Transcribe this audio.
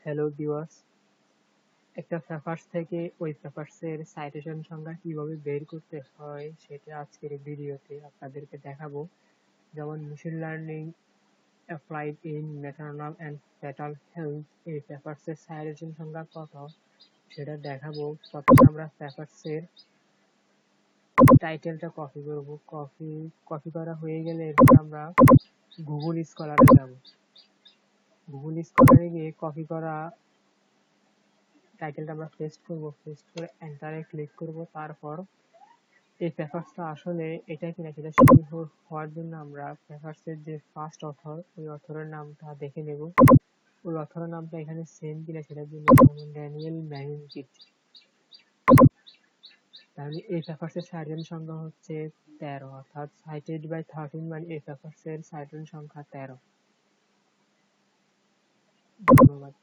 Hello viewers, একটা papers থেকে ওই পেপারসের সাইটেশন সংখ্যা কিভাবে বের করতে হয় সেটা আজকের এই ভিডিওতে আপনাদেরকে দেখাবো। যেমন machine learning applied in maternal and fetal health এই পেপারসের সাইটেশন সংখ্যা কত সেটা দেখাবো। প্রথমে আমরা পেপারসের টাইটেলটা কপি করব। কপি করা হয়ে গেলে এরপর আমরা গুগল স্কলারে যাব। গুগল স্কলারে গিয়ে কপি করা টাইটেলটা আমরা পেস্ট করব, পেস্ট করে এন্টারে ক্লিক করব। তারপর এই পেপারসটা আসলে এটা কিনা সেটা শিওর হওয়ার জন্য আমরা পেপারসের যে ফার্স্ট অথর ওই অথরের নামটা দেখে নেব। ওই অথরের নামটা এখানে সেম কিনা সেটার জন্য যেমন ড্যানিয়েল ম্যাগনিচিট। তাহলে এই পেপারসের সাইটেশন সংখ্যা হচ্ছে 13, অর্থাৎ সাইটেড বাই 13 মানে এই পেপারসের সাইটেশন সংখ্যা 13। ধন্যবাদ।